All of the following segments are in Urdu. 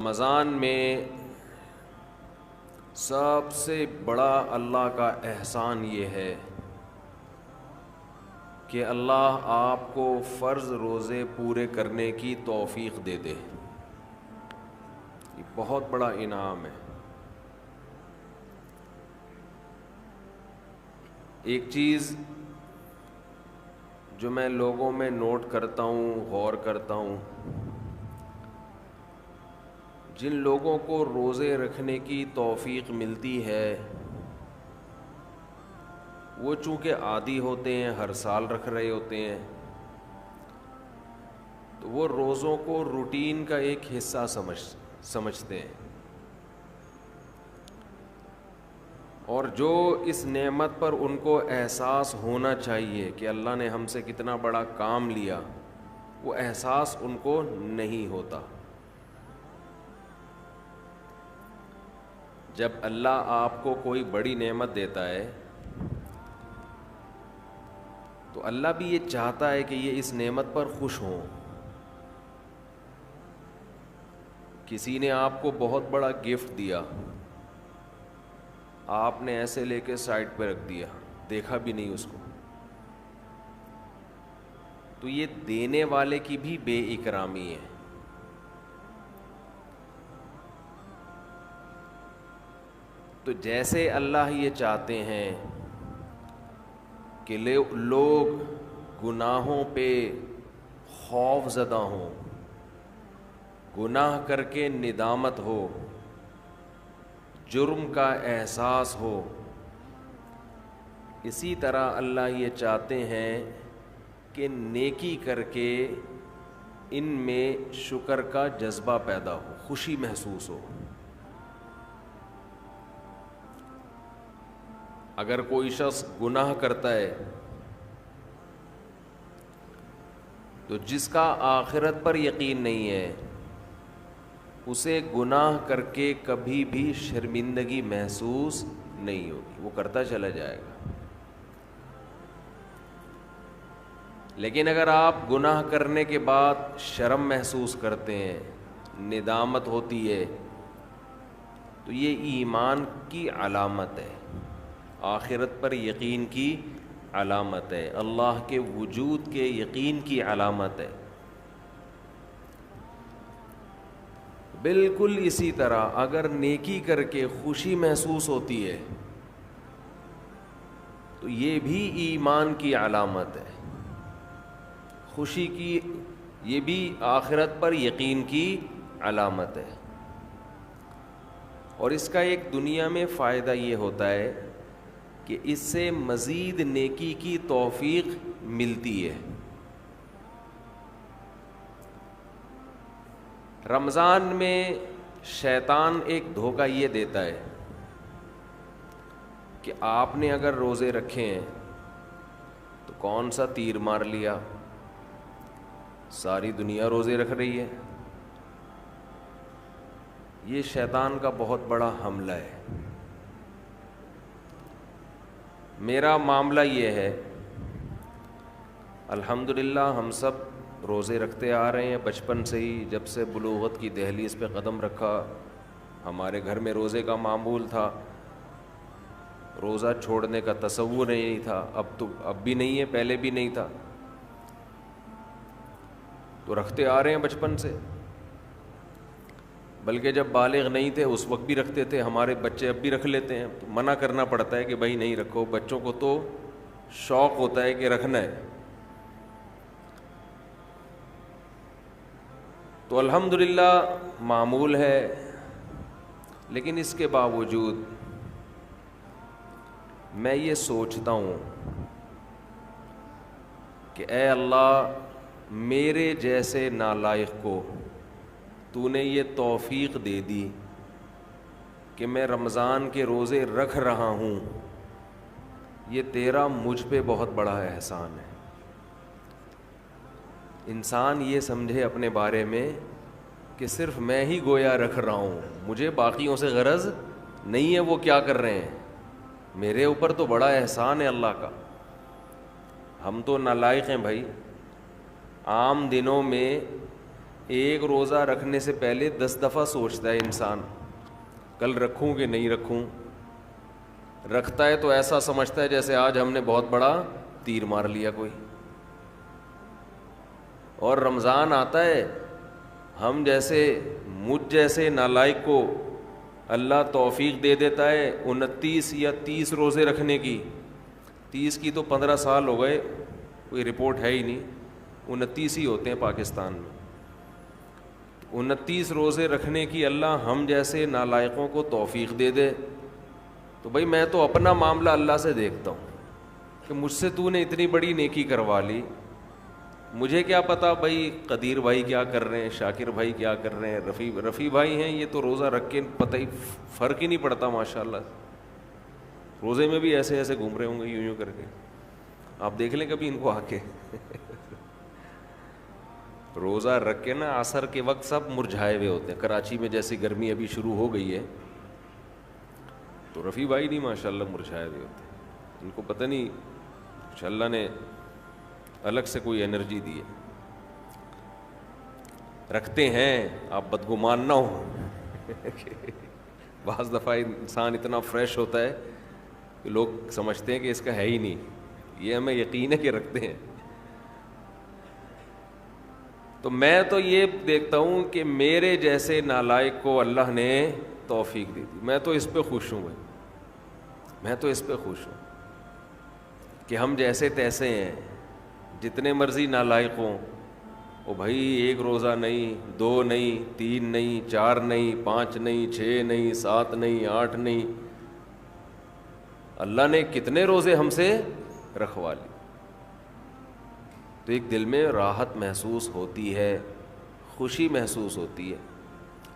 رمضان میں سب سے بڑا اللہ کا احسان یہ ہے کہ اللہ آپ کو فرض روزے پورے کرنے کی توفیق دے دے. یہ بہت بڑا انعام ہے. ایک چیز جو میں لوگوں میں نوٹ کرتا ہوں، غور کرتا ہوں، جن لوگوں کو روزے رکھنے کی توفیق ملتی ہے وہ چونکہ عادی ہوتے ہیں، ہر سال رکھ رہے ہوتے ہیں، تو وہ روزوں کو روٹین کا ایک حصہ سمجھتے ہیں. اور جو اس نعمت پر ان کو احساس ہونا چاہیے کہ اللہ نے ہم سے کتنا بڑا کام لیا، وہ احساس ان کو نہیں ہوتا. جب اللہ آپ کو کوئی بڑی نعمت دیتا ہے تو اللہ بھی یہ چاہتا ہے کہ یہ اس نعمت پر خوش ہوں. کسی نے آپ کو بہت بڑا گفٹ دیا، آپ نے ایسے لے کے سائڈ پہ رکھ دیا، دیکھا بھی نہیں اس کو، تو یہ دینے والے کی بھی بے اکرامی ہے. تو جیسے اللہ یہ چاہتے ہیں کہ لوگ گناہوں پہ خوف زدہ ہوں، گناہ کر کے ندامت ہو، جرم کا احساس ہو، اسی طرح اللہ یہ چاہتے ہیں کہ نیکی کر کے ان میں شکر کا جذبہ پیدا ہو، خوشی محسوس ہو. اگر کوئی شخص گناہ کرتا ہے تو جس کا آخرت پر یقین نہیں ہے اسے گناہ کر کے کبھی بھی شرمندگی محسوس نہیں ہوگی، وہ کرتا چلا جائے گا. لیکن اگر آپ گناہ کرنے کے بعد شرم محسوس کرتے ہیں، ندامت ہوتی ہے، تو یہ ایمان کی علامت ہے، آخرت پر یقین کی علامت ہے، اللہ کے وجود کے یقین کی علامت ہے. بالکل اسی طرح اگر نیکی کر کے خوشی محسوس ہوتی ہے تو یہ بھی ایمان کی علامت ہے، خوشی کی، یہ بھی آخرت پر یقین کی علامت ہے. اور اس کا ایک دنیا میں فائدہ یہ ہوتا ہے کہ اس سے مزید نیکی کی توفیق ملتی ہے. رمضان میں شیطان ایک دھوکہ یہ دیتا ہے کہ آپ نے اگر روزے رکھے ہیں تو کون سا تیر مار لیا، ساری دنیا روزے رکھ رہی ہے. یہ شیطان کا بہت بڑا حملہ ہے. میرا معاملہ یہ ہے، الحمدللہ ہم سب روزے رکھتے آ رہے ہیں بچپن سے ہی. جب سے بلوغت کی دہلیز پہ قدم رکھا ہمارے گھر میں روزے کا معمول تھا، روزہ چھوڑنے کا تصور نہیں تھا. اب بھی نہیں ہے، پہلے بھی نہیں تھا، تو رکھتے آ رہے ہیں بچپن سے. بلکہ جب بالغ نہیں تھے اس وقت بھی رکھتے تھے. ہمارے بچے اب بھی رکھ لیتے ہیں، تو منع کرنا پڑتا ہے کہ بھائی نہیں رکھو. بچوں کو تو شوق ہوتا ہے کہ رکھنا ہے. تو الحمدللہ معمول ہے. لیکن اس کے باوجود میں یہ سوچتا ہوں کہ اے اللہ، میرے جیسے نالائق کو تو نے یہ توفیق دے دی کہ میں رمضان کے روزے رکھ رہا ہوں. یہ تیرا مجھ پہ بہت بڑا احسان ہے. انسان یہ سمجھے اپنے بارے میں کہ صرف میں ہی گویا رکھ رہا ہوں، مجھے باقیوں سے غرض نہیں ہے وہ کیا کر رہے ہیں. میرے اوپر تو بڑا احسان ہے اللہ کا. ہم تو نالائق ہیں بھائی. عام دنوں میں ایک روزہ رکھنے سے پہلے 10 دفعہ سوچتا ہے انسان کل رکھوں کہ نہیں رکھوں. رکھتا ہے تو ایسا سمجھتا ہے جیسے آج ہم نے بہت بڑا تیر مار لیا کوئی. اور رمضان آتا ہے, ہم جیسے مجھ جیسے نالائق کو اللہ توفیق دے دیتا ہے 29 یا 30 روزے رکھنے کی. 30 کی تو 15 سال ہو گئے, کوئی رپورٹ ہے ہی نہیں, 29 ہی ہوتے ہیں پاکستان میں. 29 روزے رکھنے کی اللہ ہم جیسے نالائقوں کو توفیق دے دے تو بھائی میں تو اپنا معاملہ اللہ سے دیکھتا ہوں کہ مجھ سے تو نے اتنی بڑی نیکی کروا لی. مجھے کیا پتا بھائی قدیر بھائی کیا کر رہے ہیں, شاکر بھائی کیا کر رہے ہیں, رفیع بھائی ہیں, یہ تو روزہ رکھ کے پتہ ہی فرق ہی نہیں پڑتا ماشاءاللہ. روزے میں بھی ایسے ایسے گھوم رہے ہوں گے یوں کر کے. آپ دیکھ لیں کبھی ان کو آ کے روزہ رکھ کے نا عصر کے وقت سب مرجھائے ہوئے ہوتے ہیں. کراچی میں جیسی گرمی ابھی شروع ہو گئی ہے تو رفیع بھائی نہیں ماشاءاللہ مرجھائے ہوئے ہوتے ہیں. ان کو پتہ نہیں کچھ اللہ نے الگ سے کوئی انرجی دی ہے. رکھتے ہیں, آپ بدگمان نہ ہو. بعض دفعہ انسان اتنا فریش ہوتا ہے کہ لوگ سمجھتے ہیں کہ اس کا ہے ہی نہیں. یہ ہمیں یقین ہے کہ رکھتے ہیں. تو میں تو یہ دیکھتا ہوں کہ میرے جیسے نالائق کو اللہ نے توفیق دی تھی. میں تو اس پہ خوش ہوں بھائی, میں تو اس پہ خوش ہوں کہ ہم جیسے تیسے ہیں. جتنے مرضی نالائق ہوں, او بھائی ایک روزہ نہیں, 2 نہیں, 3 نہیں, 4 نہیں, 5 نہیں, 6 نہیں, 7 نہیں, 8 نہیں, اللہ نے کتنے روزے ہم سے رکھوا لی. تو ایک دل میں راحت محسوس ہوتی ہے, خوشی محسوس ہوتی ہے.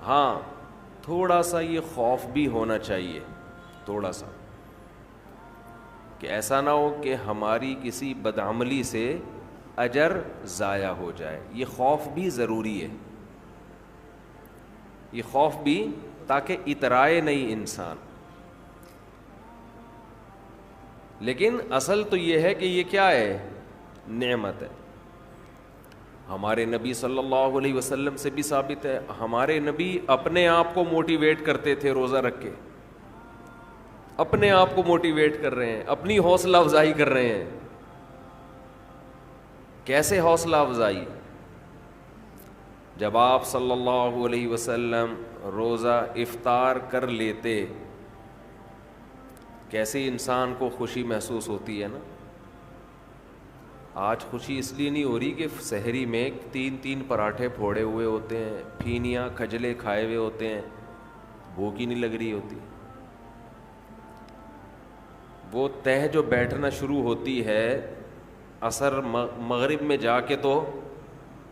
ہاں تھوڑا سا یہ خوف بھی ہونا چاہیے, تھوڑا سا, کہ ایسا نہ ہو کہ ہماری کسی بدعملی سے اجر ضائع ہو جائے. یہ خوف بھی ضروری ہے, یہ خوف بھی, تاکہ اترائے نہیں انسان. لیکن اصل تو یہ ہے کہ یہ کیا ہے, نعمت ہے. ہمارے نبی صلی اللہ علیہ وسلم سے بھی ثابت ہے, ہمارے نبی اپنے آپ کو موٹیویٹ کرتے تھے روزہ رکھ کے. اپنے آپ کو موٹیویٹ کر رہے ہیں, اپنی حوصلہ افزائی کر رہے ہیں. کیسے حوصلہ افزائی؟ جب آپ صلی اللہ علیہ وسلم روزہ افطار کر لیتے, کیسے انسان کو خوشی محسوس ہوتی ہے نا. آج خوشی اس لیے نہیں ہو رہی کہ سحری میں 3 پراٹھے پھوڑے ہوئے ہوتے ہیں, پھینیاں کھجلے کھائے ہوئے ہوتے ہیں, بھوک ہی نہیں لگ رہی ہوتی. وہ تہ جو بیٹھنا شروع ہوتی ہے عصر مغرب میں جا کے, تو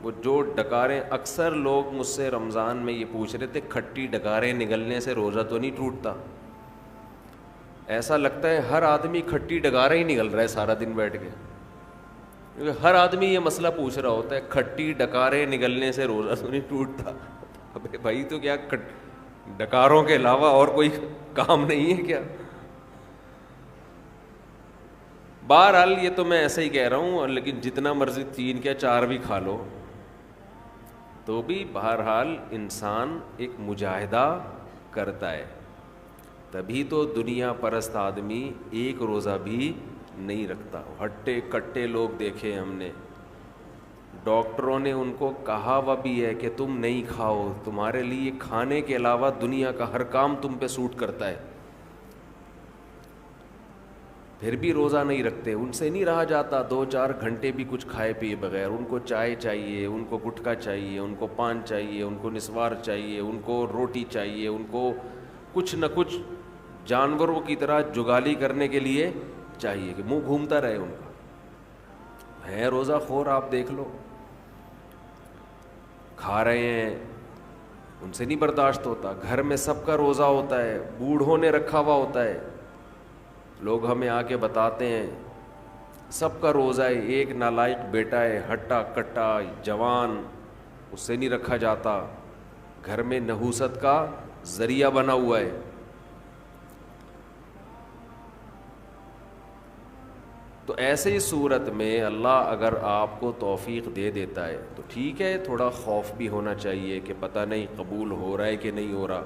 وہ جو ڈکاریں, اکثر لوگ مجھ سے رمضان میں یہ پوچھ رہے تھے کھٹی ڈکاریں نگلنے سے روزہ تو نہیں ٹوٹتا؟ ایسا لگتا ہے ہر آدمی کھٹی ڈکاریں ہی نگل رہا ہے سارا دن بیٹھ کے, کیونکہ ہر آدمی یہ مسئلہ پوچھ رہا ہوتا ہے کھٹی ڈکاریں نگلنے سے روزہ تو نہیں ٹوٹتا. ابے بھائی تو کیا ڈکاروں کے علاوہ اور کوئی کام نہیں ہے کیا؟ بہرحال یہ تو میں ایسے ہی کہہ رہا ہوں, لیکن جتنا مرضی 3 کیا 4 بھی کھا لو تو بھی بہرحال انسان ایک مجاہدہ کرتا ہے. تبھی تو دنیا پرست آدمی ایک روزہ بھی نہیں رکھتا. ہٹے کٹے لوگ دیکھے ہم نے, ڈاکٹروں نے ان کو کہا وہ بھی ہے کہ تم نہیں کھاؤ, تمہارے لیے کھانے کے علاوہ دنیا کا ہر کام تم پہ سوٹ کرتا ہے, پھر بھی روزہ نہیں رکھتے. ان سے نہیں رہا جاتا 2-4 گھنٹے بھی کچھ کھائے پیے بغیر. ان کو چائے چاہیے, ان کو گٹکا چاہیے, ان کو پان چاہیے, ان کو نسوار چاہیے, ان کو روٹی چاہیے, ان کو کچھ نہ کچھ جانوروں کی طرح جگالی کرنے کے لیے چاہیے کہ منہ گھومتا رہے ان کا. ہے روزہ خور, آپ دیکھ لو, کھا رہے ہیں, ان سے نہیں برداشت ہوتا. گھر میں سب کا روزہ ہوتا ہے, بوڑھوں نے رکھا ہوا ہوتا ہے. لوگ ہمیں آ کے بتاتے ہیں سب کا روزہ ہے, ایک نالائق بیٹا ہے ہٹا کٹا جوان, اس سے نہیں رکھا جاتا, گھر میں نحوست کا ذریعہ بنا ہوا ہے. تو تو ایسے ہی صورت میں اللہ اگر آپ کو توفیق دے دیتا ہے تو ٹھیک ہے، تھوڑا خوف بھی ہونا چاہیے کہ پتہ نہیں قبول ہو رہا ہے کہ نہیں ہو رہا،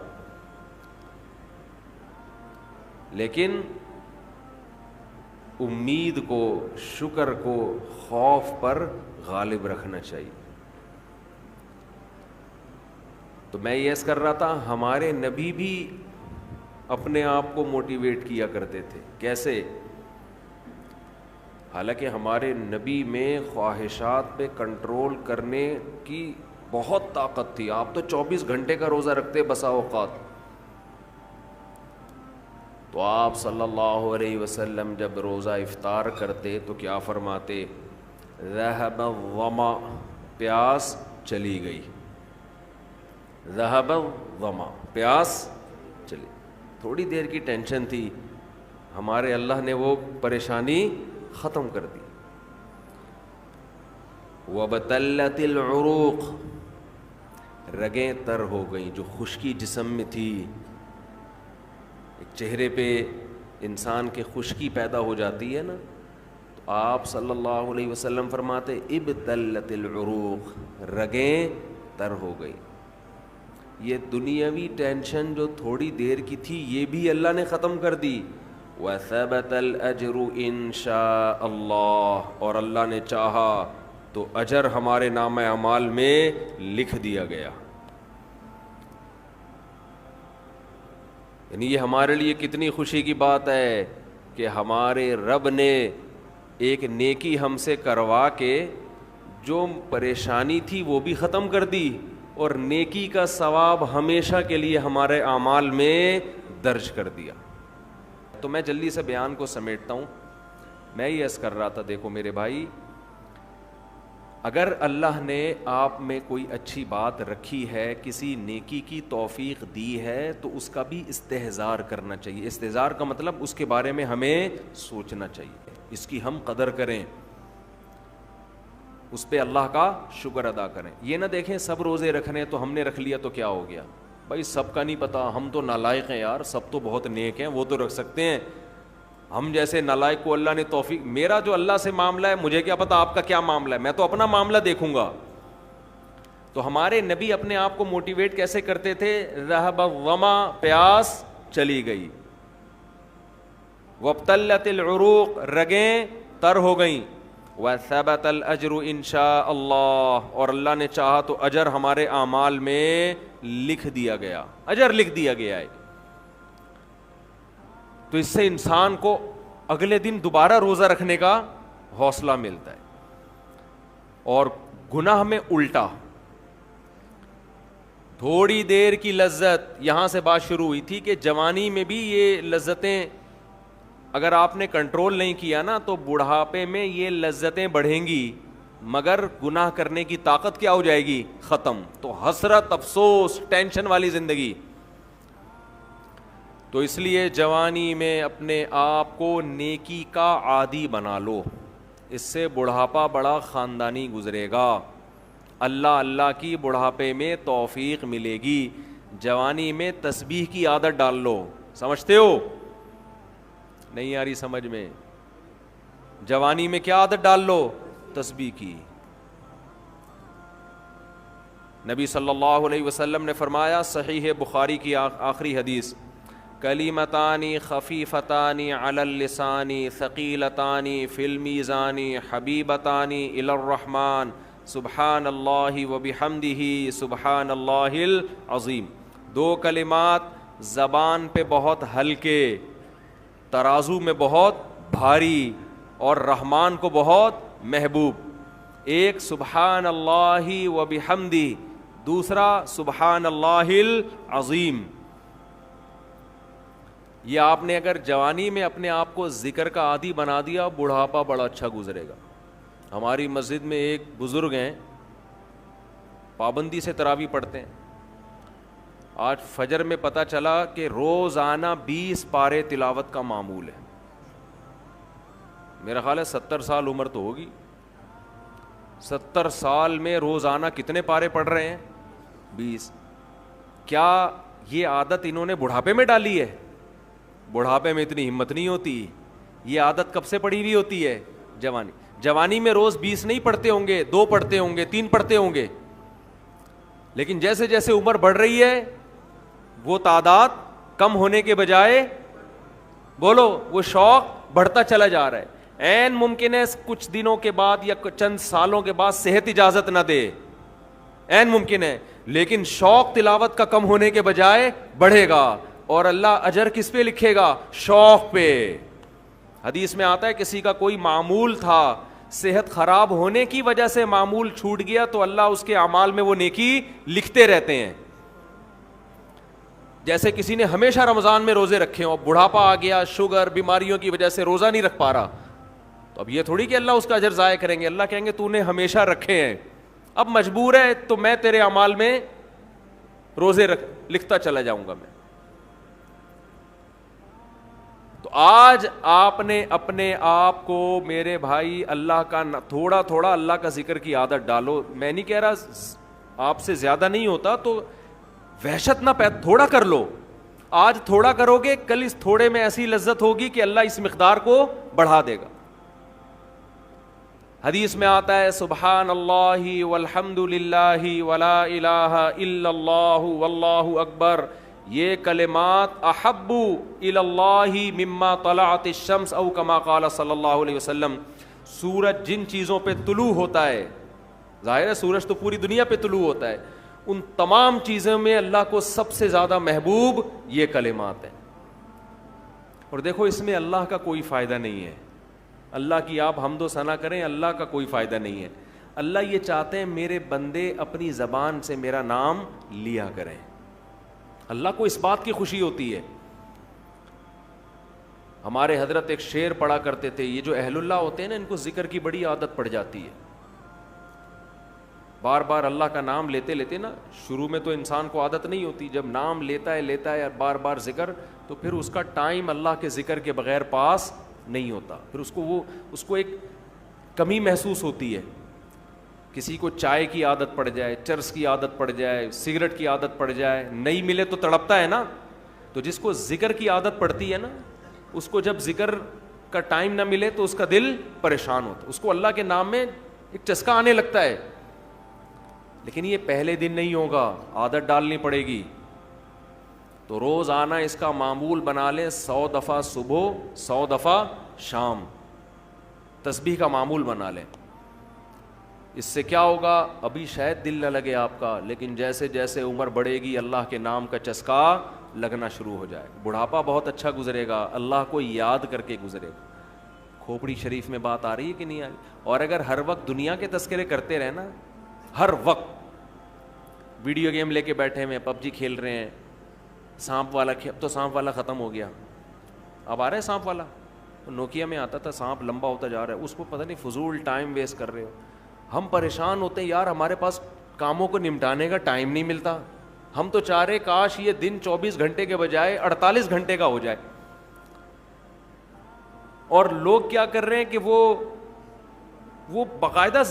لیکن امید کو، شکر کو خوف پر غالب رکھنا چاہیے۔ تو میں یہ کر رہا تھا، ہمارے نبی بھی اپنے آپ کو موٹیویٹ کیا کرتے تھے۔ کیسے؟ حالانکہ ہمارے نبی میں خواہشات پہ کنٹرول کرنے کی بہت طاقت تھی، آپ تو 24 گھنٹے کا روزہ رکھتے بسا اوقات۔ تو آپ صلی اللہ علیہ وسلم جب روزہ افطار کرتے تو کیا فرماتے؟ ذہب الظما، پیاس چلی گئی، ذہب الظما، پیاس چلی۔ تھوڑی دیر کی ٹینشن تھی، ہمارے اللہ نے وہ پریشانی ختم کر دی۔ وَبَتَلَّتِ الْعُرُوقُ، رگیں تر ہو گئیں، جو خشکی جسم میں تھی، ایک چہرے پہ انسان کے خشکی پیدا ہو جاتی ہے نا، تو آپ صلی اللہ علیہ وسلم فرماتے ابتلت العروق، رگیں تر ہو گئی۔ یہ دنیاوی ٹینشن جو تھوڑی دیر کی تھی یہ بھی اللہ نے ختم کر دی۔ وَثَبَتَ الْأَجْرُ إِن شَاءَ اللَّهُ، اور اللہ نے چاہا تو اجر ہمارے نامہ اعمال میں لکھ دیا گیا۔ یعنی یہ ہمارے لیے کتنی خوشی کی بات ہے کہ ہمارے رب نے ایک نیکی ہم سے کروا کے جو پریشانی تھی وہ بھی ختم کر دی، اور نیکی کا ثواب ہمیشہ کے لیے ہمارے اعمال میں درج کر دیا۔ تو میں جلدی سے بیان کو سمیٹتا ہوں۔ میں یہ عرض کر رہا تھا، دیکھو میرے بھائی، اگر اللہ نے آپ میں کوئی اچھی بات رکھی ہے، کسی نیکی کی توفیق دی ہے، تو اس کا بھی استحضار کرنا چاہیے۔ استحضار کا مطلب اس کے بارے میں ہمیں سوچنا چاہیے، اس کی ہم قدر کریں، اس پہ اللہ کا شکر ادا کریں۔ یہ نہ دیکھیں سب روزے رکھنے تو ہم نے رکھ لیا تو کیا ہو گیا، بھائی سب کا نہیں پتا، ہم تو نالائق ہیں یار، سب تو بہت نیک ہیں، وہ تو رکھ سکتے ہیں، ہم جیسے نالائق کو اللہ نے توفیق، میرا جو اللہ سے معاملہ ہے مجھے کیا پتا آپ کا کیا معاملہ ہے، میں تو اپنا معاملہ دیکھوں گا۔ تو ہمارے نبی اپنے آپ کو موٹیویٹ کیسے کرتے تھے؟ ذہب الظما، پیاس چلی گئی، وابتلت العروق، رگیں تر ہو گئیں، وثبت الاجر ان شاء اللہ، اور اللہ نے چاہا تو اجر ہمارے اعمال میں لکھ دیا گیا، اجر لکھ دیا گیا ہے۔ تو اس سے انسان کو اگلے دن دوبارہ روزہ رکھنے کا حوصلہ ملتا ہے۔ اور گناہ میں الٹا، تھوڑی دیر کی لذت، یہاں سے بات شروع ہوئی تھی کہ جوانی میں بھی یہ لذتیں اگر آپ نے کنٹرول نہیں کیا نا تو بڑھاپے میں یہ لذتیں بڑھیں گی، مگر گناہ کرنے کی طاقت کیا ہو جائے گی؟ ختم۔ تو حسرت، افسوس، ٹینشن والی زندگی۔ تو اس لیے جوانی میں اپنے آپ کو نیکی کا عادی بنا لو، اس سے بڑھاپا بڑا خاندانی گزرے گا، اللہ اللہ کی بڑھاپے میں توفیق ملے گی۔ جوانی میں تسبیح کی عادت ڈال لو، سمجھتے ہو؟ نہیں آ رہی سمجھ میں؟ جوانی میں کیا عادت ڈال لو؟ تسبیح کی۔ نبی صلی اللہ علیہ وسلم نے فرمایا، صحیح بخاری کی آخری حدیث، کلیمتان خفیفتان علی اللسان ثقیلتان فی المیزان حبیبتان الی الرحمن سبحان اللہ وبحمدہ سبحان اللہ العظیم۔ دو کلمات زبان پہ بہت ہلکے، ترازو میں بہت بھاری، اور رحمان کو بہت محبوب۔ ایک سبحان اللہ وبحمدہ، دوسرا سبحان اللہ العظیم۔ یہ آپ نے اگر جوانی میں اپنے آپ کو ذکر کا عادی بنا دیا، بڑھاپا بڑا اچھا گزرے گا۔ ہماری مسجد میں ایک بزرگ ہیں، پابندی سے تراویح پڑھتے ہیں۔ آج فجر میں پتہ چلا کہ روزانہ 20 پارے تلاوت کا معمول ہے۔ میرا خیال ہے 70 سال عمر تو ہوگی، 70 سال میں روزانہ کتنے پارے پڑھ رہے ہیں؟ 20۔ کیا یہ عادت انہوں نے بڑھاپے میں ڈالی ہے؟ بڑھاپے میں اتنی ہمت نہیں ہوتی، یہ عادت کب سے پڑی ہوئی ہوتی ہے؟ جوانی میں روز 20 نہیں پڑھتے ہوں گے, 2 پڑھتے ہوں گے, 3 پڑھتے ہوں گے, لیکن جیسے جیسے عمر بڑھ رہی ہے وہ تعداد کم ہونے کے بجائے بولو وہ شوق بڑھتا چلا جا رہا ہے. عین ممکن ہے کچھ دنوں کے بعد یا چند سالوں کے بعد صحت اجازت نہ دے, عین ممکن ہے, لیکن شوق تلاوت کا کم ہونے کے بجائے بڑھے گا, اور اللہ اجر کس پہ لکھے گا؟ شوق پہ. حدیث میں آتا ہے کسی کا کوئی معمول تھا, صحت خراب ہونے کی وجہ سے معمول چھوٹ گیا تو اللہ اس کے اعمال میں وہ نیکی لکھتے رہتے ہیں. جیسے کسی نے ہمیشہ رمضان میں روزے رکھے ہوں, بڑھاپا آ گیا, شوگر, بیماریوں کی وجہ سے روزہ نہیں رکھ پا رہا, تو اب یہ تھوڑی کہ اللہ اس کا اجر ضائع کریں گے. اللہ کہیں گے تو نے ہمیشہ رکھے ہیں, اب مجبور ہے تو میں تیرے اعمال میں روزے لکھتا چلا جاؤں گا میں. تو آج آپ نے اپنے آپ کو میرے بھائی اللہ کا تھوڑا تھوڑا اللہ کا ذکر کی عادت ڈالو. میں نہیں کہہ رہا آپ سے زیادہ نہیں ہوتا تو وحشت نہ تھوڑا کر لو. آج تھوڑا کرو گے, کل اس تھوڑے میں ایسی لذت ہوگی کہ اللہ اس مقدار کو بڑھا دے گا. حدیث میں آتا ہے سبحان اللہ والحمد للہ ولا الہ الا اللہ واللہ اکبر, یہ کلمات احب الی اللہ مما طلعت الشمس او کما قال صلی اللہ علیہ وسلم. سورج جن چیزوں پہ طلوع ہوتا ہے, ظاہر ہے سورج تو پوری دنیا پہ طلوع ہوتا ہے, ان تمام چیزوں میں اللہ کو سب سے زیادہ محبوب یہ کلمات ہیں. اور دیکھو اس میں اللہ کا کوئی فائدہ نہیں ہے, اللہ کی آپ حمد و ثنا کریں, اللہ کا کوئی فائدہ نہیں ہے. اللہ یہ چاہتے ہیں میرے بندے اپنی زبان سے میرا نام لیا کریں, اللہ کو اس بات کی خوشی ہوتی ہے. ہمارے حضرت ایک شعر پڑھا کرتے تھے, یہ جو اہل اللہ ہوتے ہیں نا ان کو ذکر کی بڑی عادت پڑ جاتی ہے, بار بار اللہ کا نام لیتے لیتے نا, شروع میں تو انسان کو عادت نہیں ہوتی, جب نام لیتا ہے بار بار ذکر, تو پھر اس کا ٹائم اللہ کے ذکر کے بغیر پاس نہیں ہوتا, پھر اس کو ایک کمی محسوس ہوتی ہے. کسی کو چائے کی عادت پڑ جائے, چرس کی عادت پڑ جائے, سگریٹ کی عادت پڑ جائے, نہیں ملے تو تڑپتا ہے نا. تو جس کو ذکر کی عادت پڑتی ہے نا, اس کو جب ذکر کا ٹائم نہ ملے تو اس کا دل پریشان ہوتا, اس کو اللہ کے نام میں ایک چسکا آنے لگتا ہے. لیکن یہ پہلے دن نہیں ہوگا, عادت ڈالنی پڑے گی. تو روز آنا اس کا معمول بنا لیں, 100 دفعہ صبح 100 دفعہ شام تسبیح کا معمول بنا لیں. اس سے کیا ہوگا, ابھی شاید دل نہ لگے آپ کا, لیکن جیسے جیسے عمر بڑھے گی اللہ کے نام کا چسکا لگنا شروع ہو جائے. بڑھاپا بہت اچھا گزرے گا, اللہ کو یاد کر کے گزرے گا. کھوپڑی شریف میں بات آ رہی ہے کہ نہیں آ رہی؟ اور اگر ہر وقت دنیا کے تذکرے کرتے رہے نا, ہر وقت ویڈیو گیم لے کے بیٹھے ہوئے, پب جی کھیل رہے ہیں, سانپ والا تو سانپ والا ختم ہو گیا, اب آ رہا ہے سانپ والا. نوکیا میں آتا تھا, سانپ لمبا ہوتا جا رہا ہے, اس کو پتہ نہیں فضول ٹائم ویسٹ کر رہے ہو. ہم پریشان ہوتے ہیں یار, ہمارے پاس کاموں کو نمٹانے کا ٹائم نہیں ملتا. ہم تو چاہ رہے کاش یہ دن 24 گھنٹے کے بجائے 48 گھنٹے کا ہو جائے. اور لوگ کیا کر رہے ہیں کہ وہ باقاعدہ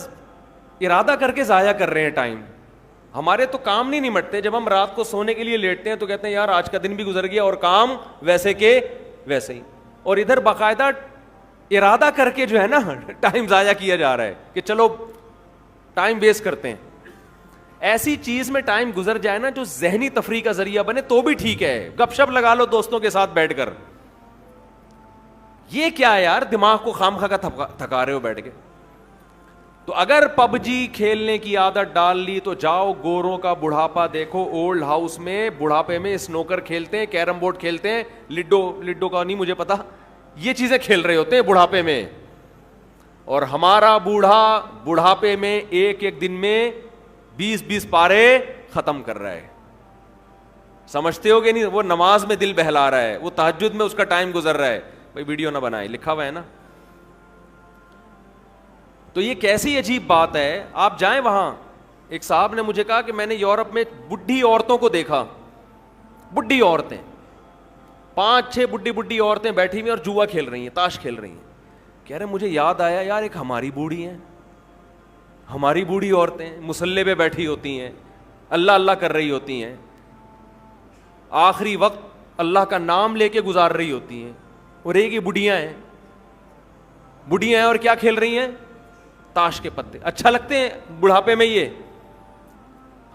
ارادہ کر کے ضائع کر رہے ہیں ٹائم. ہمارے تو کام نہیں نمٹتے, جب ہم رات کو سونے کے لیے لیٹتے ہیں تو کہتے ہیں یار آج کا دن بھی گزر گیا اور کام ویسے کے ویسے ہی. اور ادھر باقاعدہ ارادہ کر کے جو ہے نا ٹائم ضائع کیا جا رہا ہے کہ چلو ٹائم ویسٹ کرتے ہیں. ایسی چیز میں ٹائم گزر جائے نا جو ذہنی تفریح کا ذریعہ بنے تو بھی ٹھیک ہے, گپ شپ لگا لو دوستوں کے ساتھ بیٹھ کر. یہ کیا ہے یار, دماغ کو خامخواہ کا تھکا رہے ہو بیٹھ کے. تو اگر پب جی کھیلنے کی عادت ڈال لی تو جاؤ گوروں کا بڑھاپا دیکھو, اولڈ ہاؤس میں بڑھاپے میں اسنوکر کھیلتے ہیں, کیرم بورڈ کھیلتے ہیں, لڈو کا نہیں مجھے پتا, یہ چیزیں کھیل رہے ہوتے ہیں بڑھاپے میں. اور ہمارا بوڑھا بڑھاپے میں ایک ایک دن میں 20 پارے ختم کر رہا ہے. سمجھتے ہو کہ نہیں, وہ نماز میں دل بہلا رہا ہے, وہ تہجد میں اس کا ٹائم گزر رہا ہے. بھائی ویڈیو نہ بنائے, لکھا ہوا ہے نا. تو یہ کیسی عجیب بات ہے. آپ جائیں وہاں, ایک صاحب نے مجھے کہا کہ میں نے یورپ میں بڈھی عورتوں کو دیکھا, بڈھی عورتیں 5-6 بڈھی عورتیں بیٹھی ہوئی اور جوا کھیل رہی ہیں, تاش کھیل رہی ہیں. کہہ رہے مجھے یاد آیا یار ایک ہماری بوڑھی ہیں, ہماری بوڑھی عورتیں مصلے پہ بیٹھی ہوتی ہیں, اللہ اللہ کر رہی ہوتی ہیں, آخری وقت اللہ کا نام لے کے گزار رہی ہوتی ہیں, اور ایک ہی بڑھیاں ہیں. بڑھیاں ہیں اور کیا کھیل رہی ہیں؟ تاش کے پتے. اچھا لگتے ہیں بڑھاپے میں یہ؟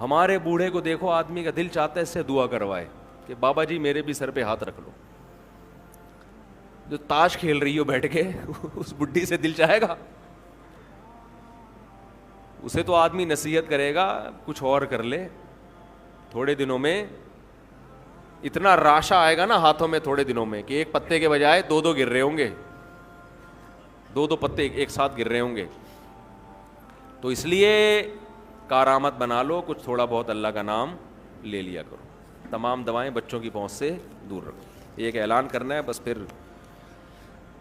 ہمارے بوڑھے کو دیکھو, آدمی کا دل چاہتا ہے اس سے دعا کروائے کہ بابا جی میرے بھی سر پہ ہاتھ رکھ لو. جو تاش کھیل رہی ہو بیٹھ کے اس بڈھی سے دل چاہے گا؟ اسے تو آدمی نصیحت کرے گا کچھ اور کر لے. تھوڑے دنوں میں اتنا راشا آئے گا نا ہاتھوں میں تھوڑے دنوں میں کہ ایک پتے کے بجائے دو گر رہے ہوں گے, دو پتے ایک ساتھ گر رہے ہوں گے. تو اس لیے کارآمد بنا لو, کچھ تھوڑا بہت اللہ کا نام لے لیا کرو. تمام دوائیں بچوں کی پہنچ سے دور رکھو. ایک اعلان کرنا ہے بس. پھر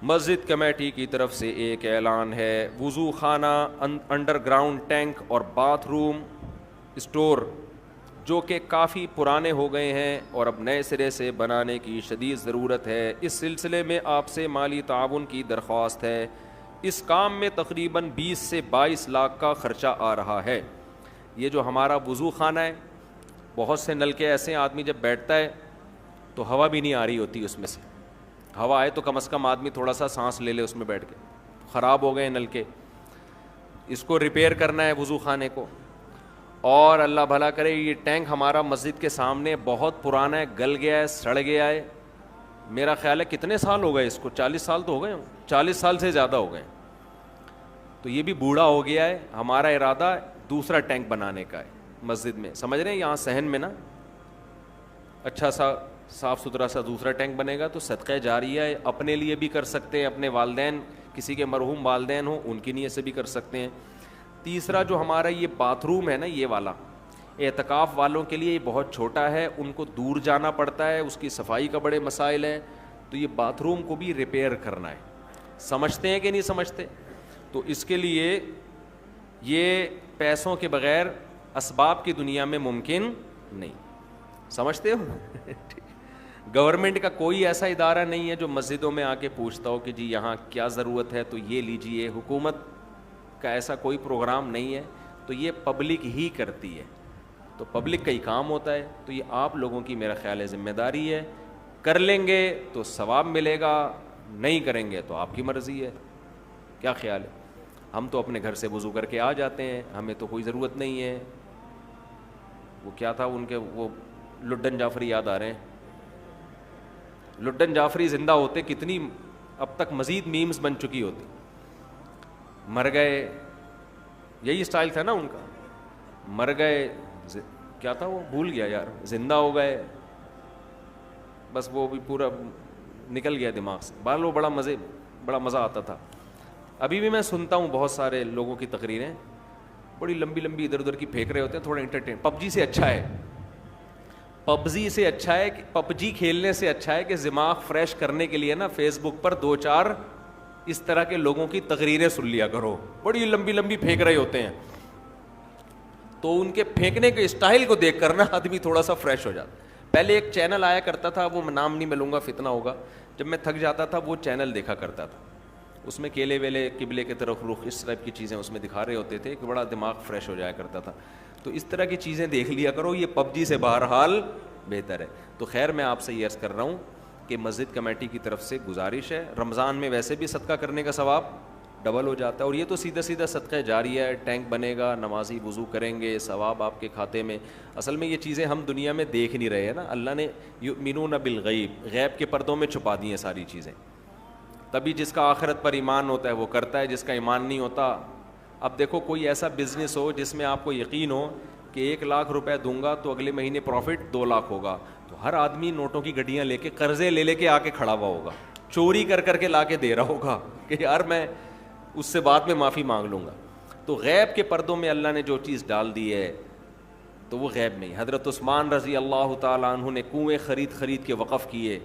مسجد کمیٹی کی طرف سے ایک اعلان ہے, وضو خانہ, انڈر گراؤنڈ ٹینک اور باتھ روم اسٹور جو کہ کافی پرانے ہو گئے ہیں اور اب نئے سرے سے بنانے کی شدید ضرورت ہے. اس سلسلے میں آپ سے مالی تعاون کی درخواست ہے. اس کام میں تقریباً 20 سے 22 لاکھ کا خرچہ آ رہا ہے. یہ جو ہمارا وضو خانہ ہے, بہت سے نلکے ایسے ہیں آدمی جب بیٹھتا ہے تو ہوا بھی نہیں آ رہی ہوتی اس میں سے. ہوا آئے تو کم از کم آدمی تھوڑا سا سانس لے لے اس میں بیٹھ کے. خراب ہو گئے ہیں نلکے, اس کو ریپیئر کرنا ہے وضو خانے کو. اور اللہ بھلا کرے, یہ ٹینک ہمارا مسجد کے سامنے بہت پرانا ہے, گل گیا ہے, سڑ گیا ہے. میرا خیال ہے کتنے سال ہو گئے اس کو, 40 سال تو ہو گئے, 40 سال سے زیادہ ہو گئے. تو یہ بھی بوڑھا ہو گیا ہے. ہمارا ارادہ دوسرا ٹینک بنانے کا ہے مسجد میں, سمجھ رہے ہیں, یہاں صحن میں نا اچھا سا صاف ستھرا سا دوسرا ٹینک بنے گا تو صدقہ جاریہ ہے. اپنے لیے بھی کر سکتے ہیں, اپنے والدین, کسی کے مرحوم والدین ہوں ان کی نیت سے بھی کر سکتے ہیں. تیسرا جو ہمارا یہ باتھ روم ہے نا, یہ والا اعتکاف والوں کے لیے یہ بہت چھوٹا ہے, ان کو دور جانا پڑتا ہے, اس کی صفائی کا بڑے مسائل ہیں. تو یہ باتھ روم کو بھی ریپیئر کرنا ہے. سمجھتے ہیں کہ نہیں سمجھتے؟ تو اس کے لیے یہ پیسوں کے بغیر اسباب کی دنیا میں ممکن نہیں. سمجھتے ہو؟ گورنمنٹ کا کوئی ایسا ادارہ نہیں ہے جو مسجدوں میں آ کے پوچھتا ہو کہ جی یہاں کیا ضرورت ہے تو یہ لیجئے. حکومت کا ایسا کوئی پروگرام نہیں ہے. تو یہ پبلک ہی کرتی ہے, تو پبلک کا ہی کام ہوتا ہے. تو یہ آپ لوگوں کی میرا خیال ہے ذمہ داری ہے. کر لیں گے تو ثواب ملے گا, نہیں کریں گے تو آپ کی مرضی ہے. کیا خیال ہے؟ ہم تو اپنے گھر سے وضو کر کے آ جاتے ہیں, ہمیں تو کوئی ضرورت نہیں ہے. وہ کیا تھا ان کے, وہ لڈن جعفری یاد آ رہے ہیں. لڈن جعفری زندہ ہوتے کتنی اب تک مزید میمز بن چکی ہوتی. مر گئے, یہی اسٹائل تھا نا ان کا, مر گئے, کیا تھا وہ بھول گیا یار, زندہ ہو گئے, بس وہ بھی پورا نکل گیا دماغ سے. بال وہ بڑا مزہ آتا تھا. ابھی بھی میں سنتا ہوں بہت سارے لوگوں کی تقریریں, بڑی لمبی لمبی ادھر ادھر کی پھینک رہے ہوتے ہیں, تھوڑا انٹرٹین. پب جی سے اچھا ہے, پب جی کھیلنے سے اچھا ہے کہ دماغ فریش کرنے کے لیے نا فیس بک پر 2-4 اس طرح کے لوگوں کی تقریریں سن لیا کرو. بڑی لمبی لمبی پھینک رہے ہوتے ہیں, تو ان کے پھینکنے کے اسٹائل کو دیکھ کر نا آدمی تھوڑا سا فریش ہو جاتا. پہلے ایک چینل آیا کرتا تھا, وہ نام نہیں میں لوں گا فتنہ ہوگا, جب میں تھک جاتا تھا وہ چینل دیکھا کرتا تھا. اس میں کیلے ویلے, قبلے کی طرف رخ, اس ٹائپ کی چیزیں اس میں دکھا رہے ہوتے تھے کہ بڑا دماغ فریش ہو جایا کرتا تھا. تو اس طرح کی چیزیں دیکھ لیا کرو, یہ پب جی سے بہرحال بہتر ہے. تو خیر میں آپ سے یہ عرض کر رہا ہوں کہ مسجد کمیٹی کی طرف سے گزارش ہے, رمضان میں ویسے بھی صدقہ کرنے کا ثواب ڈبل ہو جاتا ہے, اور یہ تو سیدھا صدقہ جاریہ ہے. ٹینک بنے گا, نمازی وضو کریں گے, ثواب آپ کے کھاتے میں. اصل میں یہ چیزیں ہم دنیا میں دیکھ نہیں رہے ہیں نا, اللہ نے یؤمنون بالغیب, غیب کے پردوں میں چھپا دی ہیں ساری چیزیں. تبھی جس کا آخرت پر ایمان ہوتا ہے وہ کرتا ہے, جس کا ایمان نہیں ہوتا. اب دیکھو کوئی ایسا بزنس ہو جس میں آپ کو یقین ہو کہ 1 لاکھ روپے دوں گا تو اگلے مہینے پروفٹ 2 لاکھ ہوگا, تو ہر آدمی نوٹوں کی گڈیاں لے کے, قرضے لے کے آ کے کھڑا ہوا ہوگا, چوری کر کے لا کے دے رہا ہوگا کہ یار میں اس سے بعد میں معافی مانگ لوں گا. تو غیب کے پردوں میں اللہ نے جو چیز ڈال دی ہے تو وہ غیب نہیں. حضرت عثمان رضی اللہ تعالیٰ عنہ نے کنویں خرید کے وقف کیے,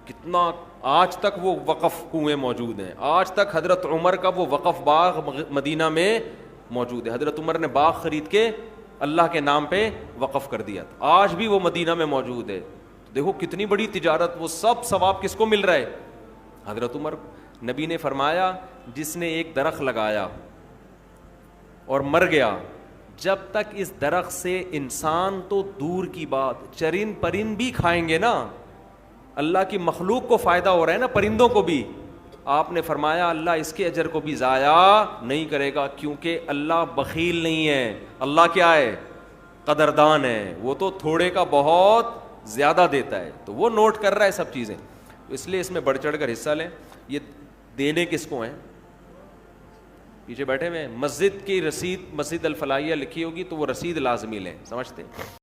کتنا آج تک وہ وقف کنویں موجود ہیں. آج تک حضرت عمر کا وہ وقف باغ مدینہ میں موجود ہے. حضرت عمر نے باغ خرید کے اللہ کے نام پہ وقف کر دیا تھا, آج بھی وہ مدینہ میں موجود ہے. دیکھو کتنی بڑی تجارت, وہ سب ثواب کس کو مل رہا ہے؟ حضرت عمر. نبی نے فرمایا جس نے ایک درخت لگایا اور مر گیا, جب تک اس درخت سے انسان تو دور کی بات, چرند پرند بھی کھائیں گے نا, اللہ کی مخلوق کو فائدہ ہو رہا ہے نا, پرندوں کو بھی, آپ نے فرمایا اللہ اس کے اجر کو بھی ضائع نہیں کرے گا، کیونکہ اللہ بخیل نہیں ہے، اللہ کیا ہے؟ قدردان ہے، وہ تو تھوڑے کا بہت زیادہ دیتا ہے، تو وہ نوٹ کر رہا ہے سب چیزیں، تو اس لیے اس میں بڑھ چڑھ کر حصہ لیں۔ یہ دینے کس کو ہیں؟ پیچھے بیٹھے ہوئے ہیں، مسجد کی رسید، مسجد الفلاحیہ لکھی ہوگی تو وہ رسید لازمی لیں، سمجھتے ہیں؟